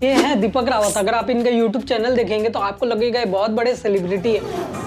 ये है दीपक रावत। अगर आप इनका यूट्यूब चैनल देखेंगे तो आपको लगेगा ये बहुत बड़े सेलिब्रिटी है,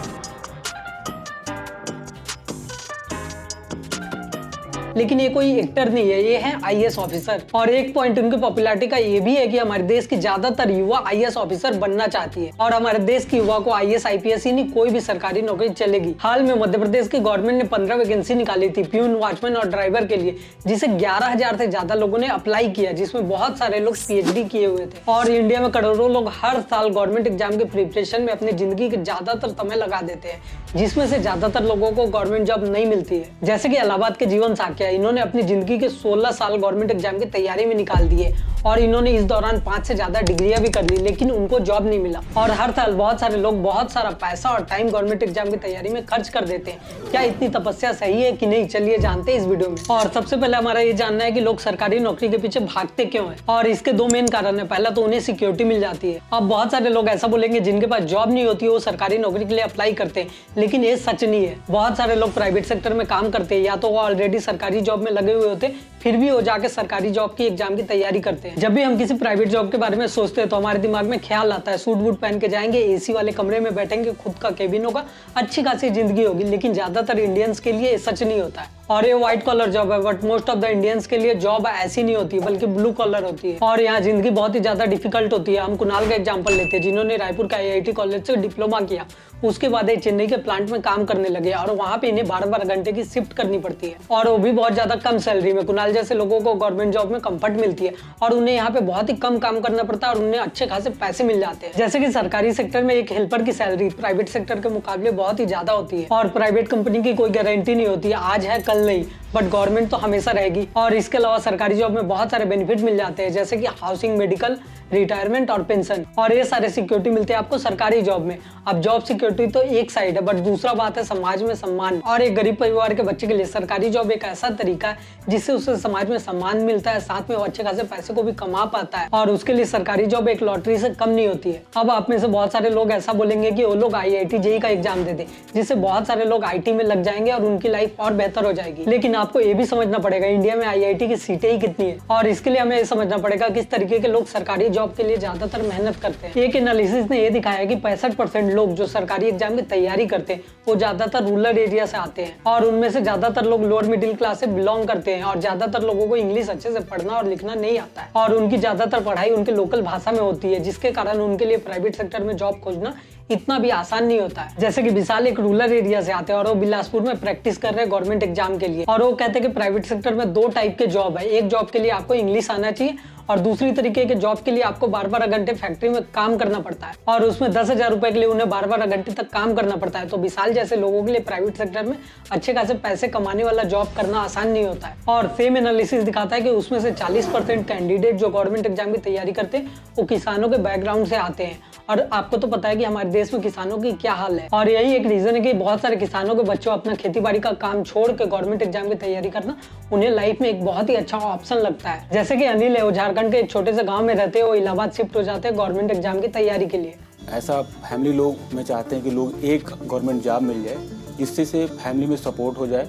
लेकिन ये कोई एक्टर नहीं है, ये है आईएएस ऑफिसर। और एक पॉइंट उनकी पॉपुलैरिटी का ये भी है कि हमारे देश की ज्यादातर युवा आईएएस ऑफिसर बनना चाहती है और हमारे देश की युवा को आईएएस आईपीएस ही नहीं कोई भी सरकारी नौकरी चलेगी। हाल में मध्य प्रदेश की गवर्नमेंट ने 15 वैकेंसी निकाली थी प्यून, वॉचमैन और ड्राइवर के लिए, जिसे 11,000 से ज्यादा लोगों ने अप्लाई किया, जिसमें बहुत सारे लोग पीएचडी किए हुए थे। और इंडिया में करोड़ों लोग हर साल गवर्नमेंट एग्जाम के प्रिपरेशन में अपनी जिंदगी के ज्यादातर समय लगा देते हैं, जिसमें से ज्यादातर लोगों को गवर्नमेंट जॉब नहीं मिलती है। जैसे कि इलाहाबाद के जीवन साख्या, इन्होंने अपनी जिंदगी के 16 साल गवर्नमेंट एग्जाम की तैयारी में निकाल दिए और इन्होंने इस दौरान 5 से ज्यादा डिग्रियां भी कर ली, लेकिन उनको जॉब नहीं मिला। और हर साल बहुत सारे लोग बहुत सारा पैसा और टाइम गवर्नमेंट एग्जाम की तैयारी में खर्च कर देते हैं। क्या इतनी तपस्या सही है कि नहीं, चलिए जानते हैं इस वीडियो में। और सबसे पहले हमारा ये जानना है कि लोग सरकारी नौकरी के पीछे भागते क्यों है, और इसके 2 मेन कारण है। पहला तो उन्हें सिक्योरिटी मिल जाती है। अब बहुत सारे लोग ऐसा बोलेंगे जिनके पास जॉब नहीं होती है वो सरकारी नौकरी के लिए अप्लाई करते हैं, लेकिन ये सच नहीं है। बहुत सारे लोग प्राइवेट सेक्टर में काम करते हैं या तो वो ऑलरेडी सरकारी जॉब में लगे हुए होते, फिर भी वो जाके सरकारी जॉब की एग्जाम की तैयारी करते हैं। जब भी हम किसी प्राइवेट जॉब के बारे में सोचते हैं तो हमारे दिमाग में ख्याल आता है सूट बूट पहन के जाएंगे, एसी वाले कमरे में बैठेंगे, खुद का केबिन होगा, अच्छी खासी जिंदगी होगी। लेकिन ज्यादातर इंडियंस के लिए सच नहीं होता है। और ये व्हाइट कॉलर जॉब है, but most of the Indians के लिए जॉब ऐसी नहीं होती बल्कि ब्लू कॉलर होती है और यहाँ जिंदगी बहुत ही ज्यादा डिफिकल्ट होती है। हम कुणाल का एग्जांपल लेते हैं, जिन्होंने रायपुर का आईआईटी कॉलेज से डिप्लोमा किया, उसके बाद ये चेन्नई के प्लांट में काम करने लगे और वहाँ पे इन्हें 12-12 घंटे की शिफ्ट करनी पड़ती है और वो भी बहुत ज्यादा कम सैलरी में। कुणाल जैसे लोगों को गवर्नमेंट जॉब में कंफर्ट मिलती है और उन्हें यहाँ पे बहुत ही कम काम करना पड़ता है और उन्हें अच्छे खासे पैसे मिल जाते हैं। जैसे कि सरकारी सेक्टर में एक हेल्पर की सैलरी प्राइवेट सेक्टर के मुकाबले बहुत ही ज्यादा होती है और प्राइवेट कंपनी की कोई गारंटी नहीं होती है, आज है कल नहीं, बट गवर्नमेंट तो हमेशा रहेगी। और इसके अलावा सरकारी जॉब में बहुत सारे बेनिफिट मिल जाते हैं, जैसे कि हाउसिंग, मेडिकल, रिटायरमेंट और पेंशन, और ये सारे सिक्योरिटी मिलते हैं आपको सरकारी जॉब में। अब जॉब सिक्योरिटी तो एक साइड है, बट दूसरा बात है समाज में सम्मान। और एक गरीब परिवार के बच्चे के लिए सरकारी जॉब एक ऐसा तरीका है जिससे उसे समाज में सम्मान मिलता है, साथ में वो अच्छे खासे पैसे को भी कमा पाता है और उसके लिए सरकारी जॉब एक लॉटरी से कम नहीं होती है। अब आप में से बहुत सारे लोग ऐसा बोलेंगे कि वो लोग आईआईटी जेईई का एग्जाम दे दे, जिससे बहुत सारे लोग आईटी में लग जाएंगे और उनकी लाइफ और बेहतर हो जाएगी। लेकिन आपको ये भी समझना पड़ेगा इंडिया में आईआईटी की सीटें ही कितनी है, और इसके लिए हमें समझना पड़ेगा किस तरीके के लोग सरकारी जॉब के लिए ज्यादातर मेहनत करते हैं। एक एनालिसिस ने यह दिखाया कि 65% लोग जो सरकारी एग्जाम की तैयारी करते हैं वो ज्यादातर रूरल एरिया से आते हैं और उनमें से ज्यादातर लोग लोअर मिडिल क्लास से बिलोंग करते हैं और ज्यादातर लोगों को इंग्लिश अच्छे से पढ़ना और लिखना नहीं आता है और उनकी ज्यादातर पढ़ाई उनके लोकल भाषा में होती है, जिसके कारण उनके लिए प्राइवेट सेक्टर में जॉब खोजना इतना भी आसान नहीं होता है। जैसे कि विशाल एक रूरल एरिया से आते हैं और वो बिलासपुर में प्रैक्टिस कर रहे हैं गवर्नमेंट एग्जाम के लिए, और वो कहते हैं कि प्राइवेट सेक्टर में 2 टाइप के जॉब है। एक जॉब के लिए आपको इंग्लिश आना चाहिए और दूसरी तरीके के जॉब के लिए आपको 12-12 घंटे फैक्ट्री में काम करना पड़ता है और उसमें 10,000 रुपए के लिए उन्हें 12-12 घंटे तक काम करना पड़ता है। तो विशाल जैसे लोगों के लिए प्राइवेट सेक्टर में अच्छे खासे पैसे कमाने वाला जॉब करना आसान नहीं होता है। और सेम एनालिसिस दिखाता है कि उसमें से 40% कैंडिडेट जो गवर्नमेंट एग्जाम की तैयारी करते हैं वो किसानों के बैकग्राउंड से आते हैं, और आपको तो पता है कि हमारे देश में किसानों की क्या हाल है। और यही एक रीजन है कि बहुत सारे किसानों के बच्चों अपना खेती बाड़ी का काम छोड़ के गवर्नमेंट एग्जाम की तैयारी करना उन्हें लाइफ में एक बहुत ही अच्छा ऑप्शन लगता है। जैसे कि अनिल है, वो झारखंड के एक छोटे से गांव में रहते हैं, वो इलाहाबाद शिफ्ट हो जाते हैं गवर्नमेंट एग्जाम की तैयारी के लिए। ऐसा फैमिली लोग में चाहते हैं कि लोग एक गवर्नमेंट जॉब मिल जाए, जिससे से फैमिली में सपोर्ट हो जाए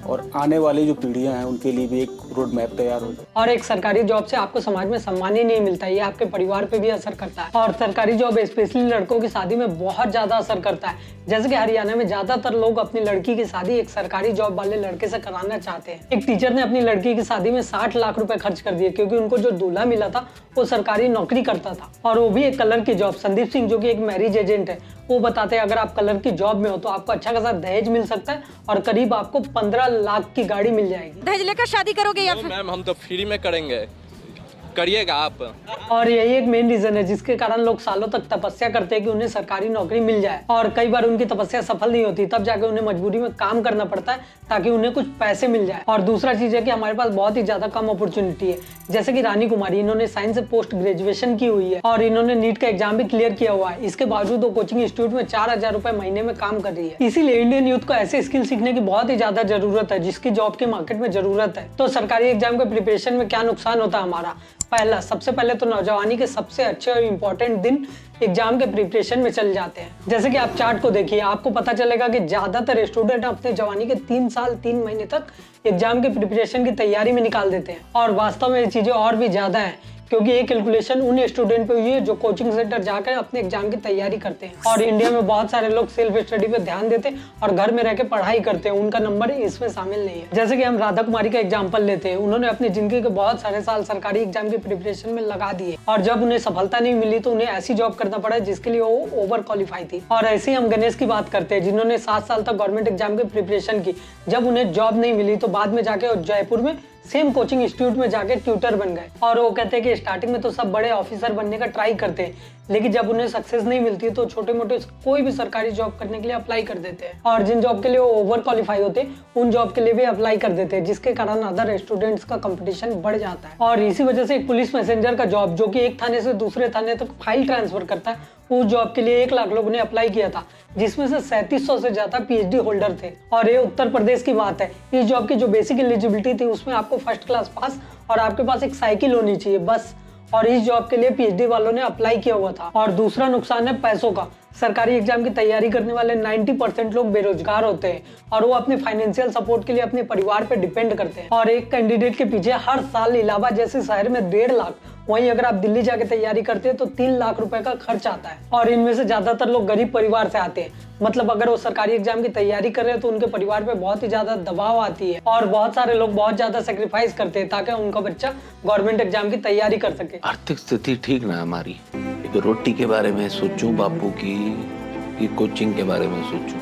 और आने वाली जो पीढ़ियां हैं उनके लिए भी एक रोड मैप तैयार हो जाए। और एक सरकारी जॉब से आपको समाज में सम्मान ही नहीं मिलता, ये आपके परिवार पे भी असर करता है। और सरकारी जॉब स्पेशली लड़कों की शादी में बहुत ज्यादा असर करता है। जैसे कि हरियाणा में ज्यादातर लोग अपनी लड़की की शादी एक सरकारी जॉब वाले लड़के से कराना चाहते हैं। एक टीचर ने अपनी लड़की की शादी में 60 लाख रुपए खर्च कर दिए क्योंकि उनको जो दूल्हा मिला था वो सरकारी नौकरी करता था और वो भी एक कलर की जॉब। संदीप सिंह जो कि एक मैरिज एजेंट है, वो बताते हैं अगर आप कलर की जॉब में हो तो आपको अच्छा खासा दहेज मिल सकता है और करीब आपको 15 लाख की गाड़ी मिल जाएगी। दहेज लेकर शादी करोगे या फिर? मैम हम तो फ्री में करेंगे, करिएगा आप। और यही एक मेन रीजन है जिसके कारण लोग सालों तक तपस्या करते हैं कि उन्हें सरकारी नौकरी मिल जाए, और कई बार उनकी तपस्या सफल नहीं होती, तब जाके उन्हें मजबूरी में काम करना पड़ता है ताकि उन्हें कुछ पैसे मिल जाए। और दूसरा चीज है कि हमारे पास बहुत ही ज्यादा कम अपॉर्चुनिटी है। जैसे कि रानी कुमारी, इन्होंने साइंस से पोस्ट ग्रेजुएशन की हुई है और इन्होंने नीट का एग्जाम भी क्लियर किया हुआ है। इसके बावजूद वो कोचिंग इंस्टीट्यूट में 4,000 रुपए महीने में काम कर रही है। इसीलिए इंडियन यूथ को ऐसे स्किल सीखने की बहुत ही ज्यादा जरूरत है जिसकी जॉब के मार्केट में जरूरत है। तो सरकारी एग्जाम के प्रिपरेशन में क्या नुकसान होता है हमारा? सबसे पहले तो नौजवानी के सबसे अच्छे और इम्पोर्टेंट दिन एग्जाम के प्रिपरेशन में चल जाते हैं। जैसे कि आप चार्ट को देखिए, आपको पता चलेगा कि ज्यादातर स्टूडेंट अपने जवानी के 3 साल 3 महीने तक एग्जाम के प्रिपरेशन की तैयारी में निकाल देते हैं और वास्तव में ये चीजें और भी ज्यादा है क्योंकि ये कैलकुलेशन उन स्टूडेंट पे हुई है जो कोचिंग सेंटर जाकर अपने एग्जाम की तैयारी करते हैं। और इंडिया में बहुत सारे लोग सेल्फ स्टडी पे ध्यान देते हैं और घर में रह के पढ़ाई करते हैं, उनका नंबर इसमें शामिल नहीं है। जैसे कि हम राधा कुमारी का एग्जाम्पल लेते हैं, उन्होंने अपनी जिंदगी के बहुत सारे साल सरकारी एग्जाम की प्रिपरेशन में लगा दिए और जब उन्हें सफलता नहीं मिली तो उन्हें ऐसी जॉब करना पड़ा जिसके लिए वो ओवर क्वालिफाई थी। और ऐसे ही हम गणेश की बात करते हैं, जिन्होंने 7 साल तक गवर्नमेंट एग्जाम की प्रिपरेशन की। जब उन्हें जॉब नहीं मिली तो बाद में जाके जयपुर में सेम कोचिंग इंस्टीट्यूट में जाके ट्यूटर बन गए। और वो कहते हैं कि स्टार्टिंग में तो सब बड़े ऑफिसर बनने का ट्राई करते हैं, लेकिन जब उन्हें सक्सेस नहीं मिलती है तो छोटे मोटे कोई भी सरकारी जॉब करने के लिए अप्लाई कर देते हैं। और जिन जॉब के लिए वो ओवर क्वालिफाई होते हैं उन जॉब के लिए भी अप्लाई कर देते हैं, जिसके कारण अदर स्टूडेंट्स का कंपटीशन बढ़ जाता है। और इसी वजह से एक पुलिस मैसेंजर का जॉब, जो कि एक थाने से दूसरे थाने तक फाइल ट्रांसफर करता है, उस जॉब के लिए 1 लाख लोगों ने अप्लाई किया था, जिसमें से 3700 से ज्यादा पीएचडी होल्डर थे। और ये उत्तर प्रदेश की बात है। इस जॉब की जो बेसिक एलिजिबिलिटी थी उसमें आपको फर्स्ट क्लास पास और आपके पास एक साइकिल होनी चाहिए बस। और इस जॉब के लिए पीएचडी वालों ने अप्लाई किया हुआ था। और दूसरा नुकसान है पैसों का। सरकारी एग्जाम की तैयारी करने वाले 90% लोग बेरोजगार होते हैं और वो अपने फाइनेंशियल सपोर्ट के लिए अपने परिवार पे डिपेंड करते हैं। और एक कैंडिडेट के पीछे हर साल इलाहाबाद जैसे शहर में 1.5 लाख, वहीं अगर आप दिल्ली जाके तैयारी करते हैं तो 3 लाख रुपए का खर्च आता है। और इनमें से ज्यादातर लोग गरीब परिवार से आते हैं, मतलब अगर वो सरकारी एग्जाम की तैयारी कर रहे हैं तो उनके परिवार पे बहुत ही ज्यादा दबाव आती है और बहुत सारे लोग बहुत ज्यादा सेक्रीफाइस करते हैं ताकि उनका बच्चा गवर्नमेंट एग्जाम की तैयारी कर सके। आर्थिक स्थिति ठीक ना हमारी, एक रोटी के बारे में सोचूं बापू की कोचिंग के बारे में सोचूं,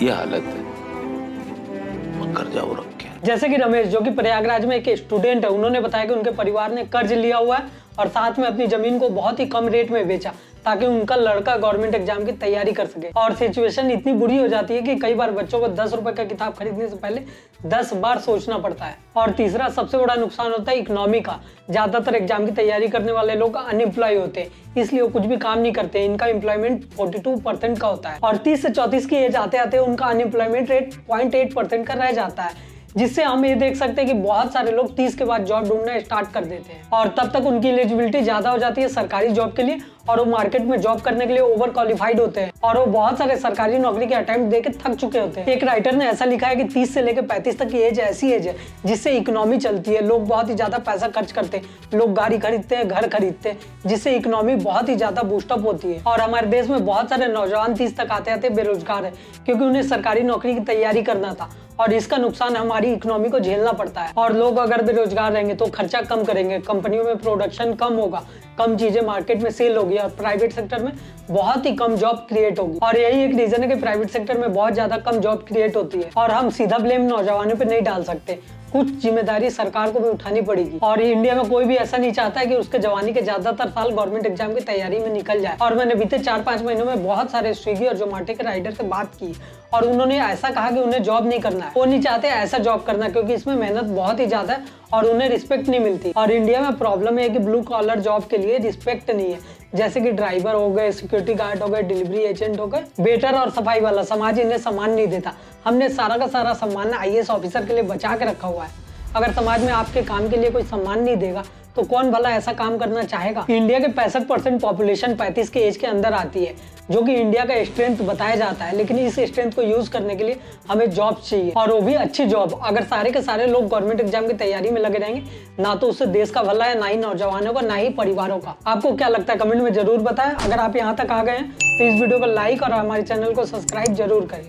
ये हालत है। कर्जा वो रखे। जैसे कि रमेश, जो कि प्रयागराज में एक स्टूडेंट है, उन्होंने बताया कि उनके परिवार ने कर्ज लिया हुआ है और साथ में अपनी जमीन को बहुत ही कम रेट में बेचा ताकि उनका लड़का गवर्नमेंट एग्जाम की तैयारी कर सके। और सिचुएशन इतनी बुरी हो जाती है कि कई बार बच्चों को 10 रुपए का किताब खरीदने से पहले 10 बार सोचना पड़ता है। और तीसरा सबसे बड़ा नुकसान होता है इकोनॉमी का। ज्यादातर एग्जाम की तैयारी करने वाले लोग अनएम्प्लॉय होते हैं, इसलिए वो कुछ भी काम नहीं करते। इनका एम्प्लॉयमेंट 42% का होता है और 30 से 34 की एज आते आते उनका अनएम्प्लॉयमेंट रेट 0.8% का रह जाता है, जिससे हम ये देख सकते हैं कि बहुत सारे लोग 30 के बाद जॉब ढूंढना स्टार्ट कर देते हैं और तब तक उनकी एलिजिबिलिटी ज्यादा हो जाती है सरकारी जॉब के लिए और वो मार्केट में जॉब करने के लिए ओवर क्वालिफाइड होते हैं और वो बहुत सारे सरकारी नौकरी के अटेम्प्ट देके थक चुके होते हैं। एक राइटर ने ऐसा लिखा है कि 30 से लेकर 35 तक की एज ऐसी एज है जिससे इकोनॉमी चलती है। लोग बहुत ही ज्यादा पैसा खर्च करते हैं, लोग गाड़ी खरीदते हैं, घर खरीदते हैं, जिससे इकोनॉमी बहुत ही ज्यादा बूस्टअप होती है। और हमारे देश में बहुत सारे नौजवान 30 तक आते आते बेरोजगार है क्योंकि उन्हें सरकारी नौकरी की तैयारी करना था और इसका नुकसान हमारी इकोनॉमी को झेलना पड़ता है। और लोग अगर बेरोजगार रहेंगे तो खर्चा कम करेंगे, कंपनियों में प्रोडक्शन कम होगा, कम चीजें मार्केट में सेल होगी और प्राइवेट सेक्टर में बहुत ही कम जॉब क्रिएट होगी। और यही एक रीजन है कि प्राइवेट सेक्टर में बहुत ज्यादा कम जॉब क्रिएट होती है। और हम सीधा ब्लेम नौजवानों पे नहीं डाल सकते, कुछ जिम्मेदारी सरकार को भी उठानी पड़ेगी। और इंडिया में कोई भी ऐसा नहीं चाहता है कि उसके जवानी के ज्यादातर साल गवर्नमेंट एग्जाम की तैयारी में निकल जाए। और मैंने बीते 4-5 महीनों में बहुत सारे स्विगी और जोमेटो के राइडर से बात की और उन्होंने ऐसा कहा कि उन्हें जॉब नहीं करना है, वो नहीं चाहते ऐसा जॉब करना क्योंकि इसमें मेहनत बहुत ही ज्यादा है और उन्हें रिस्पेक्ट नहीं मिलती। और इंडिया में प्रॉब्लम है कि ब्लू कॉलर जॉब के लिए रिस्पेक्ट नहीं है, जैसे कि ड्राइवर हो गए, सिक्योरिटी गार्ड हो गए, डिलीवरी एजेंट हो गए, वेटर और सफाई वाला। समाज इन्हें सम्मान नहीं देता। हमने सारा का सारा सम्मान आईएएस ऑफिसर के लिए बचा के रखा हुआ है। अगर समाज में आपके काम के लिए कोई सम्मान नहीं देगा तो कौन भला ऐसा काम करना चाहेगा। इंडिया के 65% पॉपुलेशन 35 के एज के अंदर आती है, जो कि इंडिया का स्ट्रेंथ बताया जाता है, लेकिन इस स्ट्रेंथ को यूज करने के लिए हमें जॉब चाहिए और वो भी अच्छी जॉब। अगर सारे के सारे लोग गवर्नमेंट एग्जाम की तैयारी में लगे रहेंगे, ना तो उससे देश का भला है, ना ही नौजवानों का, ना ही परिवारों का। आपको क्या लगता है कमेंट में जरूर बताएं। अगर आप यहाँ तक आ गए हैं तो इस वीडियो को लाइक और हमारे चैनल को सब्सक्राइब जरूर करें।